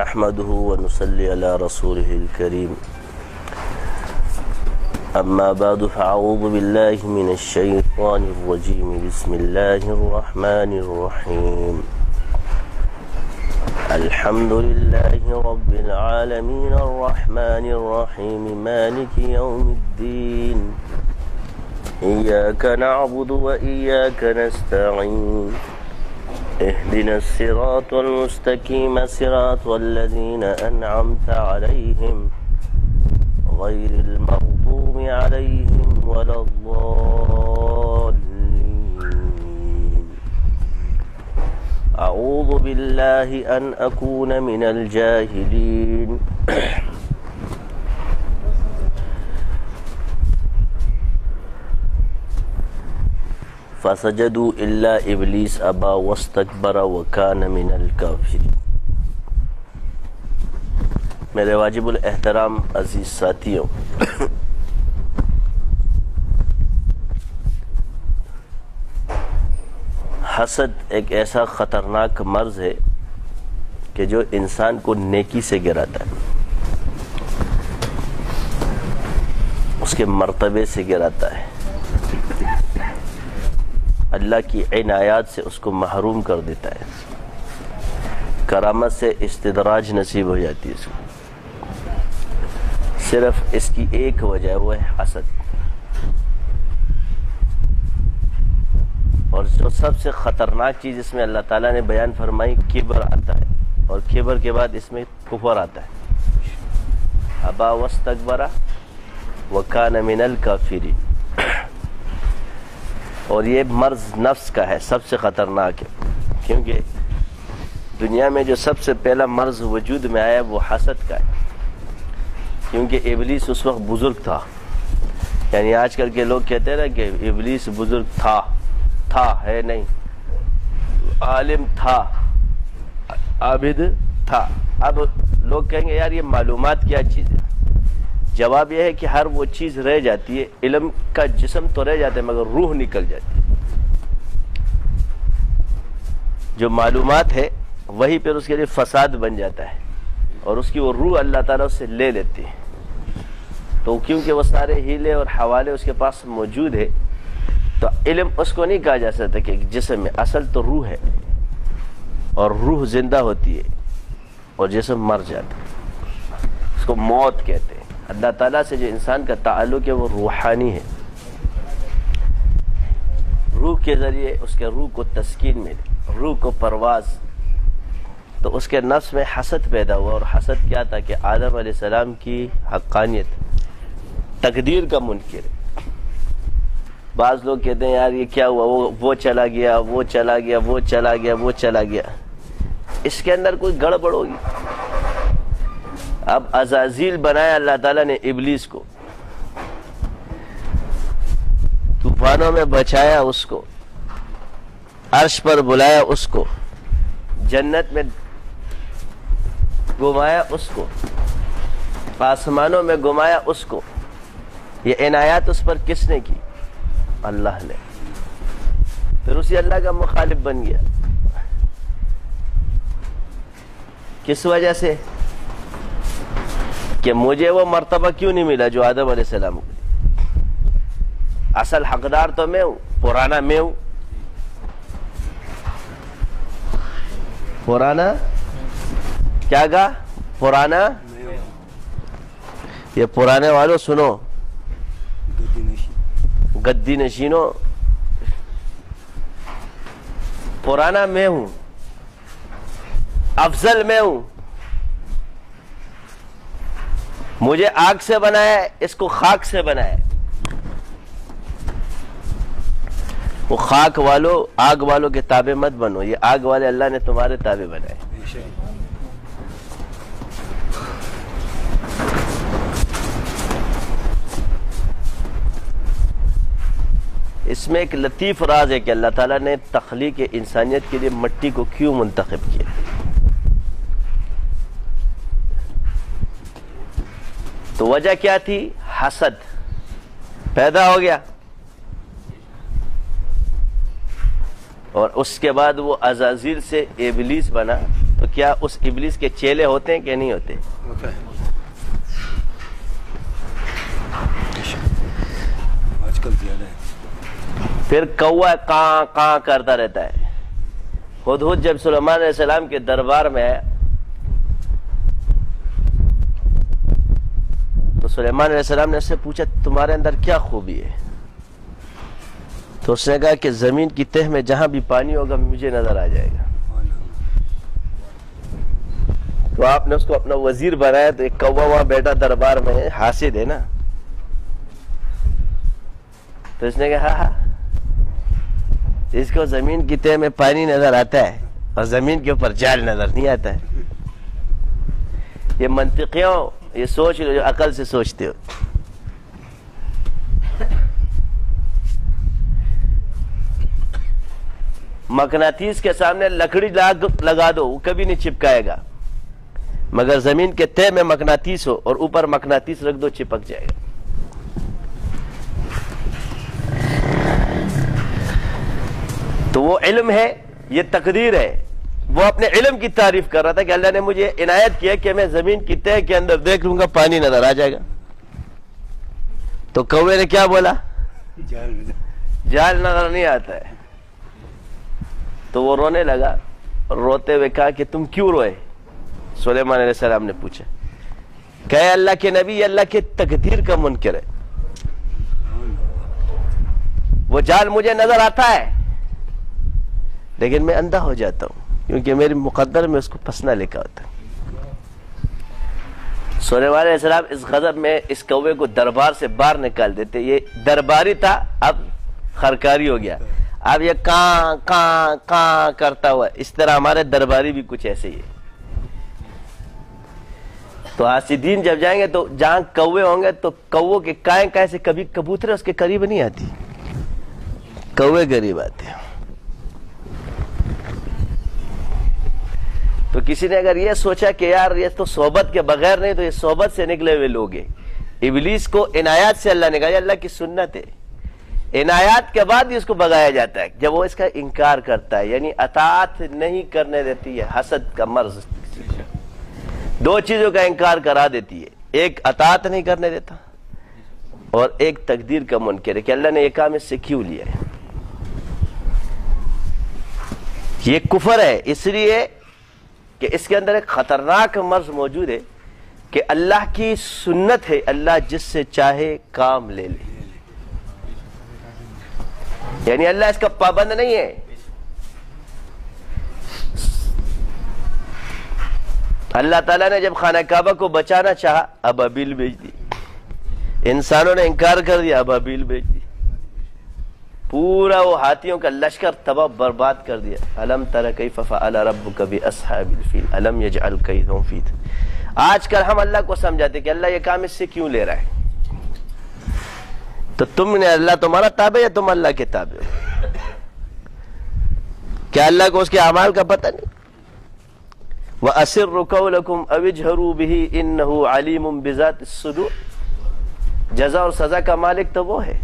نحمده ونصلي على رسوله الكريم أما بعد فأعوذ بالله من الشيطان الرجيم بسم الله الرحمن الرحيم الحمد لله رب العالمين الرحمن الرحيم مالك يوم الدين إياك نعبد وإياك نستعين اهدنا الصراط المستقيم صراط الذين أنعمت عليهم غير المغضوب عليهم ولا الضالين أعوذ بالله أن أكون من الجاهلين فسجدوا إلا إبليس أبى واستكبر وكان من الكافرين۔ میرے واجب الاحترام عزیز ساتھیوں، حسد ایک ایسا خطرناک مرض ہے کہ جو انسان کو نیکی سے گراتا ہے، اس کے مرتبے سے گراتا ہے، اللہ کی عنایات سے اس کو محروم کر دیتا ہے، کرامت سے استدراج نصیب ہو جاتی ہے اس کو۔ صرف اس کی ایک وجہ ہے، وہ ہے حسد۔ اور جو سب سے خطرناک چیز اس میں اللہ تعالیٰ نے بیان فرمائی، کبر آتا ہے، اور کبر کے بعد اس میں کفر آتا ہے، ابا واستکبر وکان من الکافرین۔ اور یہ مرض نفس کا ہے، سب سے خطرناک ہے، کیونکہ دنیا میں جو سب سے پہلا مرض وجود میں آیا وہ حسد کا ہے، کیونکہ ابلیس اس وقت بزرگ تھا۔ یعنی آج کل کے لوگ کہتے ہیں نا کہ ابلیس بزرگ تھا ہے نہیں، عالم تھا، عابد تھا۔ اب لوگ کہیں گے یار یہ معلومات کیا چیز ہے؟ جواب یہ ہے کہ ہر وہ چیز رہ جاتی ہے، علم کا جسم تو رہ جاتا ہے مگر روح نکل جاتی ہے۔ جو معلومات ہے وہی پھر اس کے لیے فساد بن جاتا ہے، اور اس کی وہ روح اللہ تعالیٰ اس سے لے لیتی ہے۔ تو کیونکہ وہ سارے ہیلے اور حوالے اس کے پاس موجود ہے، تو علم اس کو نہیں کہا جا سکتا کہ جسم میں، اصل تو روح ہے، اور روح زندہ ہوتی ہے اور جسم مر جاتا ہے، اس کو موت کہتے ہیں۔ اللہ تعالیٰ سے جو انسان کا تعلق ہے وہ روحانی ہے، روح کے ذریعے اس کے روح کو تسکین ملے، روح کو پرواز۔ تو اس کے نفس میں حسد پیدا ہوا، اور حسد کیا تھا کہ آدم علیہ السلام کی حقانیت، تقدیر کا منکر ہے۔ بعض لوگ کہتے ہیں یار یہ کیا ہوا، وہ چلا گیا، وہ چلا گیا، وہ چلا گیا، وہ چلا گیا، اس کے اندر کوئی گڑبڑ ہوگی۔ اب عزازیل بنایا اللہ تعالیٰ نے ابلیس کو، طوفانوں میں بچایا اس کو، عرش پر بلایا اس کو، جنت میں گھمایا اس کو، آسمانوں میں گھمایا اس کو۔ یہ عنایات اس پر کس نے کی؟ اللہ نے۔ پھر اسی اللہ کا مخالف بن گیا، کس وجہ سے؟ کہ مجھے وہ مرتبہ کیوں نہیں ملا جو آدم علیہ السلام کو؟ اصل حقدار تو میں ہوں، پرانا میں ہوں۔ پرانا کیا کہا؟ پرانا۔ یہ پرانے والوں سنو، گدی نشینوں، پرانا میں ہوں، افضل میں ہوں۔ مجھے آگ سے بنایا ہے، اس کو خاک سے بنایا ہے۔ وہ خاک والوں، آگ والوں کے تابع مت بنو، یہ آگ والے اللہ نے تمہارے تابع بنائے۔ اس میں ایک لطیف راز ہے کہ اللہ تعالیٰ نے تخلیق انسانیت کے لیے مٹی کو کیوں منتخب کیا۔ تو وجہ کیا تھی؟ حسد پیدا ہو گیا، اور اس کے بعد وہ عزازیل سے ابلیس بنا۔ تو کیا اس ابلیس کے چیلے ہوتے ہیں کہ نہیں ہوتے؟ ہوتا ہے آج کل زیادہ ہے. پھر کوا کاں کاں کرتا رہتا ہے. ہدہد جب سلیمان علیہ السلام کے دربار میں آیا تو سلیمان علیہ السلام نے اس سے پوچھا تمہارے اندر کیا خوبی ہے؟ تو اس نے کہا کہ زمین کی تہ میں جہاں بھی پانی ہوگا مجھے نظر آ جائے گا. تو آپ نے اس کو اپنا وزیر بنایا تو ایک کوا وہاں بیٹا دربار میں حاسد ہے نا, تو اس نے کہا ہاں اس کو زمین کی تہ میں پانی نظر آتا ہے اور زمین کے اوپر جال نظر نہیں آتا ہے. یہ منطقیوں یہ سوچ لو جو عقل سے سوچتے ہو. مقناطیس کے سامنے لکڑی لگا دو وہ کبھی نہیں چپکائے گا, مگر زمین کے تہ میں مقناطیس ہو اور اوپر مقناطیس رکھ دو چپک جائے گا. تو وہ علم ہے, یہ تقدیر ہے. وہ اپنے علم کی تعریف کر رہا تھا کہ اللہ نے مجھے عنایت کیا کہ میں زمین کی تہ کے اندر دیکھ لوں گا پانی نظر آ جائے گا. تو کوے نے کیا بولا؟ جال نظر نہیں آتا ہے. تو وہ رونے لگا, روتے ہوئے کہا کہ تم کیوں روئے؟ سلیمان علیہ السلام نے پوچھا. کہ اللہ کے نبی اللہ کے تقدیر کا منکر ہے, وہ جال مجھے نظر آتا ہے لیکن میں اندھا ہو جاتا ہوں کیونکہ میرے مقدر میں اس کو پسنا لکھا ہوتا ہے. سلیمان علیہ السلام اس غضب میں اس کوے کو دربار سے باہر نکال دیتے. یہ درباری تھا, اب خرکاری ہو گیا. اب یہ کاں کاں کاں کرتا ہوا. اس طرح ہمارے درباری بھی کچھ ایسے ہی ہے. تو حاسدین جب جائیں گے تو جہاں کوے ہوں گے تو کووں کے کائیں کائیں سے کبھی کبوتریں اس کے قریب نہیں آتی, کوے قریب آتے ہیں. تو کسی نے اگر یہ سوچا کہ یار یہ تو صحبت کے بغیر نہیں, تو یہ صحبت سے نکلے ہوئے لوگ ہیں. ابلیس کو عنایات سے اللہ نے کہا, یہ اللہ کی سنت ہے, عنایات کے بعد ہی اس کو بگایا جاتا ہے. جب وہ اس کا انکار کرتا ہے یعنی اطاعت نہیں کرنے دیتی ہے, حسد کا مرض دو چیزوں کا انکار کرا دیتی ہے, ایک اطاعت نہیں کرنے دیتا اور ایک تقدیر کا منکر ہے کہ اللہ نے یہ کام اس سے کیوں لیا ہے. یہ کفر ہے اس لیے کہ اس کے اندر ایک خطرناک مرض موجود ہے کہ اللہ کی سنت ہے اللہ جس سے چاہے کام لے لے, یعنی اللہ اس کا پابند نہیں ہے. اللہ تعالیٰ نے جب خانہ کعبہ کو بچانا چاہا ابابیل بھیج دی, انسانوں نے انکار کر دیا ابابیل بھیج دی, پورا وہ ہاتھیوں کا لشکر تباہ برباد کر دیا. الم تر کیف فعل ربک باصحاب الفیل الم یجعل کیدہم فی تدلیل. آج کل ہم اللہ کو سمجھاتے کہ اللہ یہ کام اس سے کیوں لے رہا ہے. تو تم نے اللہ تمہارا تابع یا تم اللہ کے تابع ہو؟ کیا اللہ کو اس کے اعمال کا پتہ نہیں؟ وَأَسِرُّ قَوْلَكُمْ أَوِ اجْهَرُوا بِهِ إِنَّهُ عَلِيمٌ بِذَاتِ الصُّدُورِ. جزا اور سزا کا مالک تو وہ ہے.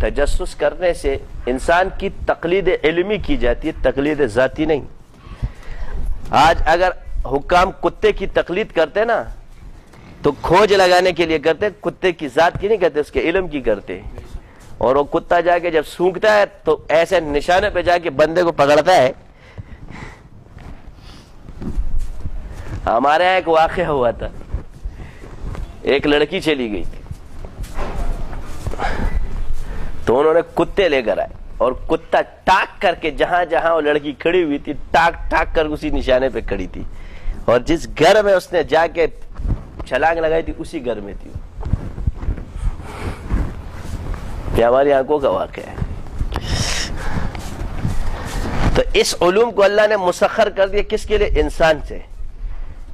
تجسس کرنے سے انسان کی تقلید علمی کی جاتی ہے, تقلید ذاتی نہیں. آج اگر حکام کتے کی تقلید کرتے نا تو کھوج لگانے کے لیے کرتے, کتے کی ذات کی نہیں کرتے, اس کے علم کی کرتے. اور وہ کتا جا کے جب سونگتا ہے تو ایسے نشانے پہ جا کے بندے کو پکڑتا ہے. ہمارے یہاں ایک واقعہ ہوا تھا, ایک لڑکی چلی گئی تھی تو انہوں نے کتے لے کر آئے اور کتا ٹاک کر کے جہاں جہاں وہ لڑکی کھڑی ہوئی تھی ٹاک ٹاک کر اسی نشانے پہ کھڑی تھی, اور جس گھر میں اس نے جا کے چھلانگ لگائی تھی اسی گھر میں تھی. یہ ہماری آنکھوں کا واقعہ ہے. تو اس علوم کو اللہ نے مسخر کر دیا کس کے لیے؟ انسان سے.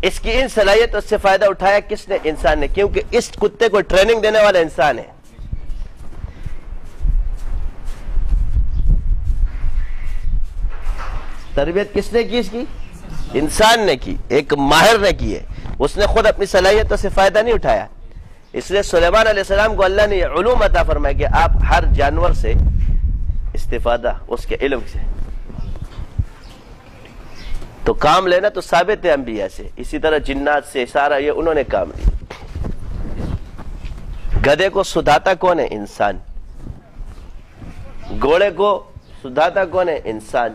اس کی ان صلاحیتوں سے فائدہ اٹھایا کس نے؟ انسان نے, کیونکہ اس کتے کو ٹریننگ دینے والا انسان ہے. تربیت کس نے کی اس کی؟ انسان نے کی, ایک ماہر نے کی ہے. اس نے خود اپنی صلاحیتوں سے فائدہ نہیں اٹھایا. اس لیے سلیمان علیہ السلام کو اللہ نے یہ علوم عطا فرمایا کہ آپ ہر جانور سے استفادہ اس کے علم سے. تو کام لینا تو ثابت ہے انبیاء سے. اسی طرح جنات سے سارا یہ انہوں نے کام لیا. گدھے کو سدھاتا کون ہے؟ انسان. گھوڑے کو سدھاتا کون ہے؟ انسان.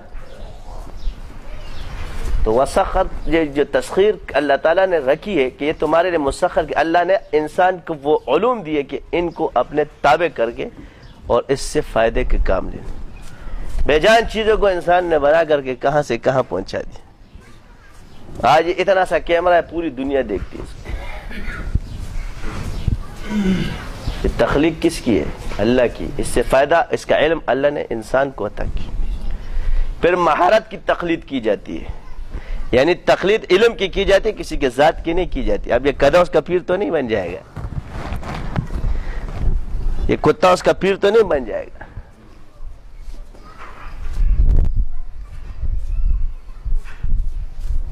تو وسخر یہ جو تسخیر اللہ تعالیٰ نے رکھی ہے کہ یہ تمہارے لیے مسخر، کہ اللہ نے انسان کو وہ علوم دیے کہ ان کو اپنے تابع کر کے اور اس سے فائدے کے کام لیں. بے جان چیزوں کو انسان نے بنا کر کے کہاں سے کہاں پہنچا دیا. آج اتنا سا کیمرہ ہے، پوری دنیا دیکھتی ہے اس کو. یہ تخلیق کس کی ہے؟ اللہ کی. اس سے فائدہ، اس کا علم اللہ نے انسان کو عطا کی. پھر مہارت کی تقلید کی جاتی ہے، یعنی تقلید علم کی جاتی ہے، کسی کے ذات کی نہیں کی جاتی. اب یہ گدھا اس کا پیر تو نہیں بن جائے گا، یہ کتا اس کا پیر تو نہیں بن جائے گا.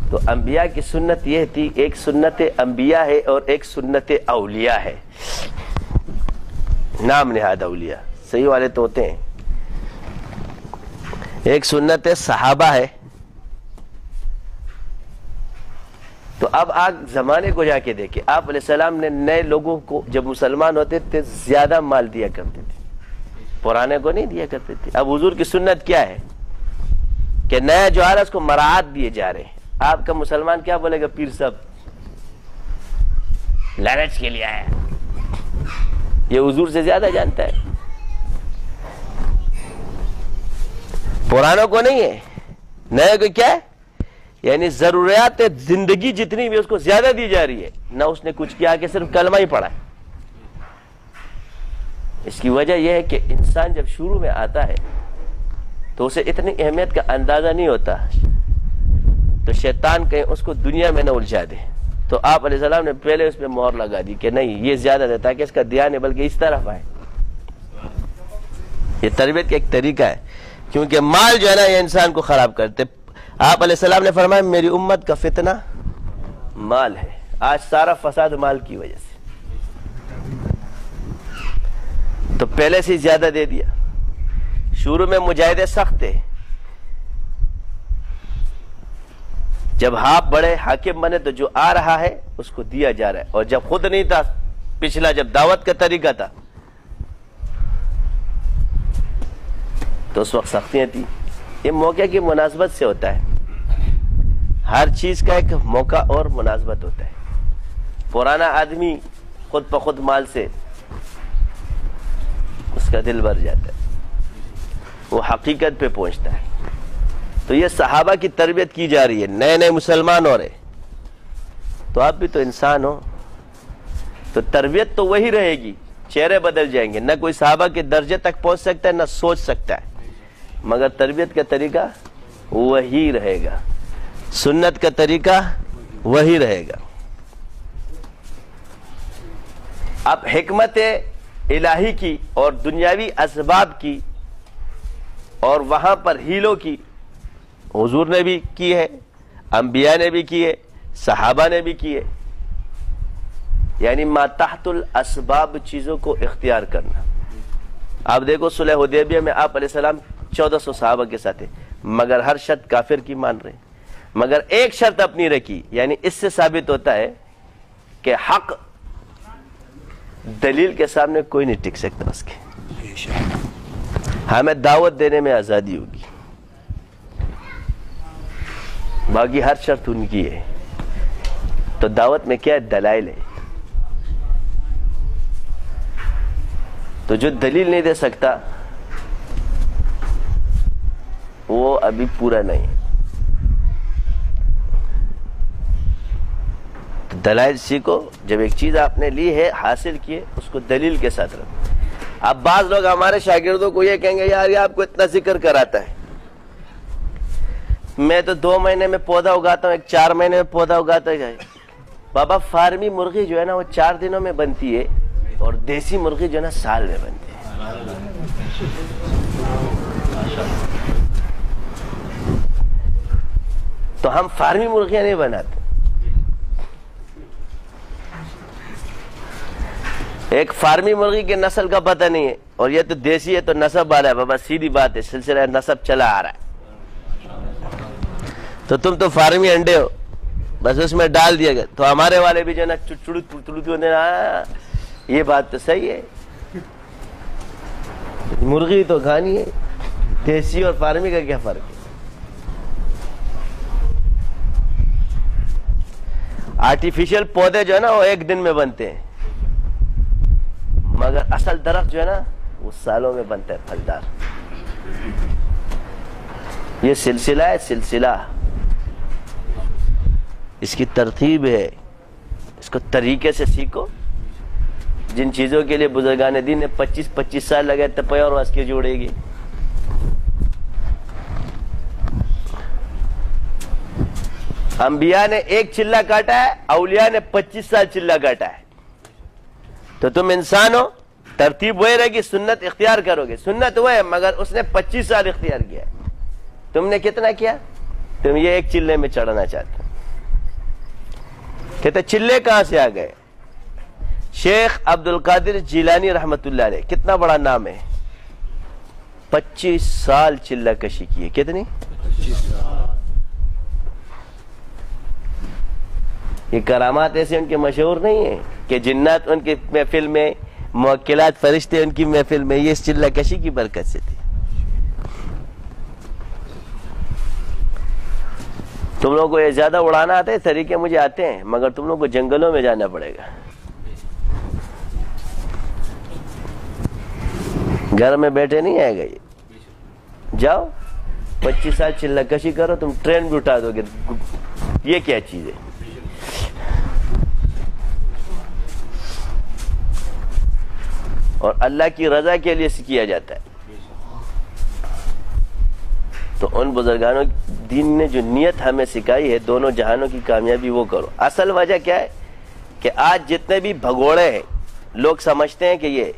تو انبیاء کی سنت یہ تھی، ایک سنت انبیاء ہے اور ایک سنت اولیاء ہے. نام نہاد اولیاء صحیح والے تو ہوتے ہیں. ایک سنت صحابہ ہے. تو اب آپ زمانے کو جا کے دیکھیں، آپ علیہ السلام نے نئے لوگوں کو جب مسلمان ہوتے تھے زیادہ مال دیا کرتے تھے، پرانے کو نہیں دیا کرتے تھے. اب حضور کی سنت کیا ہے کہ نیا جو آ رہا ہے اس کو مراعات دیے جا رہے ہیں. آپ کا مسلمان کیا بولے گا؟ پیر صاحب لالچ کے لیے آیا. یہ حضور سے زیادہ جانتا ہے. پرانوں کو نہیں ہے، نئے کو کیا ہے؟ یعنی ضروریات زندگی جتنی بھی اس کو زیادہ دی جا رہی ہے. نہ اس نے کچھ کیا کہ صرف کلمہ ہی پڑھا ہے. اس کی وجہ یہ ہے کہ انسان جب شروع میں آتا ہے تو اسے اتنی اہمیت کا اندازہ نہیں ہوتا، تو شیطان کہیں اس کو دنیا میں نہ الجھا دے. تو آپ علیہ السلام نے پہلے اس پہ مہر لگا دی کہ نہیں، یہ زیادہ دیتا ہے کہ اس کا دھیان ہے بلکہ اس طرف آئے. یہ تربیت کا ایک طریقہ ہے، کیونکہ مال جو ہے نا یہ انسان کو خراب کرتے. آپ علیہ السلام نے فرمایا میری امت کا فتنہ مال ہے. آج سارا فساد مال کی وجہ سے. تو پہلے سے زیادہ دے دیا. شروع میں مجاہدے سخت تھے، جب آپ بڑے حاکم بنے تو جو آ رہا ہے اس کو دیا جا رہا ہے. اور جب خود نہیں تھا، پچھلا جب دعوت کا طریقہ تھا تو اس وقت سختیاں تھی. یہ موقع کی مناسبت سے ہوتا ہے. ہر چیز کا ایک موقع اور مناسبت ہوتا ہے. پرانا آدمی خود بخود مال سے اس کا دل بھر جاتا ہے، وہ حقیقت پہ پہنچتا ہے. تو یہ صحابہ کی تربیت کی جا رہی ہے. نئے نئے مسلمان ہو رہے تو آپ بھی تو انسان ہو، تو تربیت تو وہی رہے گی. چہرے بدل جائیں گے، نہ کوئی صحابہ کے درجے تک پہنچ سکتا ہے نہ سوچ سکتا ہے، مگر تربیت کا طریقہ وہی رہے گا، سنت کا طریقہ وہی رہے گا. اب حکمت الہی کی اور دنیاوی اسباب کی اور وہاں پر ہیلوں کی حضور نے بھی کی ہے، انبیاء نے بھی کی ہے، صحابہ نے بھی کی ہے. یعنی ما تحت الاسباب چیزوں کو اختیار کرنا. آپ دیکھو صلح حدیبیہ میں آپ علیہ السلام 1400 صحابہ کے ساتھ تھے، مگر ہر شرط کافر کی مان رہے، مگر ایک شرط اپنی رکھی. یعنی اس سے ثابت ہوتا ہے کہ حق دلیل کے سامنے کوئی نہیں ٹک سکتا اس کے. ہمیں دعوت دینے میں آزادی ہوگی، باقی ہر شرط ان کی ہے. تو دعوت میں کیا ہے؟ دلائل ہے. تو جو دلیل نہیں دے سکتا وہ ابھی پورا نہیں. تو دلائل سیکھو. جب ایک چیز آپ نے لی ہے، حاصل کی ہے، اس کو دلیل کے ساتھ رکھو. اب بعض لوگ ہمارے شاگردوں کو یہ کہیں گے یار یہ آپ کو اتنا ذکر کراتا ہے، میں تو 2 مہینے میں پودا اگاتا ہوں، 4 مہینے میں پودا اگاتا ہے. بابا فارمی مرغی جو ہے نا وہ 4 دنوں میں بنتی ہے، اور دیسی مرغی جو ہے نا سال میں بنتی ہے. تو ہم فارمی مرغیاں نہیں بناتے. ایک فارمی مرغی کے نسل کا پتہ نہیں ہے، اور یہ تو دیسی ہے تو نسب والا ہے. بابا سیدھی بات ہے، سلسلہ نسب چلا آ رہا ہے. تو تم تو فارمی انڈے ہو، بس اس میں ڈال دیا گیا. تو ہمارے والے بھی جو ہے نا چڑچڑ، یہ بات تو صحیح ہے، مرغی تو کھانی ہے. دیسی اور فارمی کا کیا فرق ہے؟ آرٹیفیشل پودے جو ہے نا وہ ایک دن میں بنتے ہیں، مگر اصل درخت جو ہے نا وہ سالوں میں بنتا ہے پھلدار. یہ سلسلہ ہے، سلسلہ، اس کی ترتیب ہے، اس کو طریقے سے سیکھو. جن چیزوں کے لیے بزرگان دین نے 25 سال لگے تپے اور اس کی جوڑے گی. انبیاء نے ایک چلہ کاٹا ہے، اولیاء نے 25 سال چلہ کاٹا ہے. تو تم انسان ہو، ترتیب وہی رہے گی، سنت اختیار کرو گے. سنت وہ ہے مگر اس نے 25 سال اختیار کیا ہے. تم نے کتنا کیا؟ تم یہ ایک چلے میں چڑھنا چاہتے ہو. کہتے چلے کہاں سے آ گئے؟ شیخ عبد القادر جیلانی رحمت اللہ علیہ، کتنا بڑا نام ہے، 25 سال چلہ کشی کی ہے. کتنی؟ 25 سال. یہ کرامات ایسے ان کے مشہور نہیں ہیں کہ جنات ان کی محفل میں، موکلات فرشتے ان کی محفل میں. یہ اس چلہ کشی کی برکت سے تھی. تم لوگوں کو یہ زیادہ اڑانا آتا ہے، طریقے مجھے آتے ہیں، مگر تم لوگوں کو جنگلوں میں جانا پڑے گا. گھر میں بیٹھے نہیں آئے گا یہ. جاؤ 25 سال چلہ کشی کرو، تم ٹرین بھی اٹھا دو گے. یہ کیا چیز ہے؟ اور اللہ کی رضا کے لیے کیا جاتا ہے. تو ان بزرگانوں دین نے جو نیت ہمیں سکھائی ہے دونوں جہانوں کی کامیابی وہ کرو. اصل وجہ کیا ہے کہ آج جتنے بھی بھگوڑے ہیں لوگ سمجھتے ہیں کہ یہ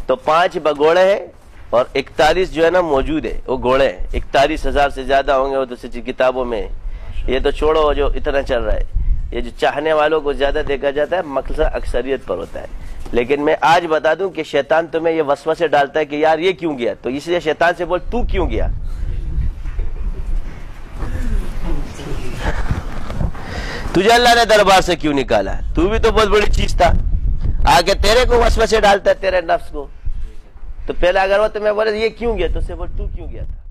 تو 5 بھگوڑے ہیں اور 41 جو ہے نا موجود ہے وہ گھوڑے ہیں. 41,000 سے زیادہ ہوں گے وہ تو سچی کتابوں میں. یہ تو چھوڑو جو اتنا چل رہا ہے. یہ جو چاہنے والوں کو زیادہ دیکھا جاتا ہے، مقصد اکثریت پر ہوتا ہے. لیکن میں آج بتا دوں کہ شیطان تمہیں یہ وسوسے ڈالتا ہے کہ یار یہ کیوں گیا، تو اس لیے شیطان سے بول تو کیوں گیا. تجھے اللہ نے دربار سے کیوں نکالا؟ تو بھی تو بہت بڑی چیز تھا. آگے تیرے کو وسوسے ڈالتا ہے، تیرے نفس کو. تو پہلے اگر وہ تمہیں بولے یہ کیوں گیا، تو اسے بول تو کیوں گیا تھا.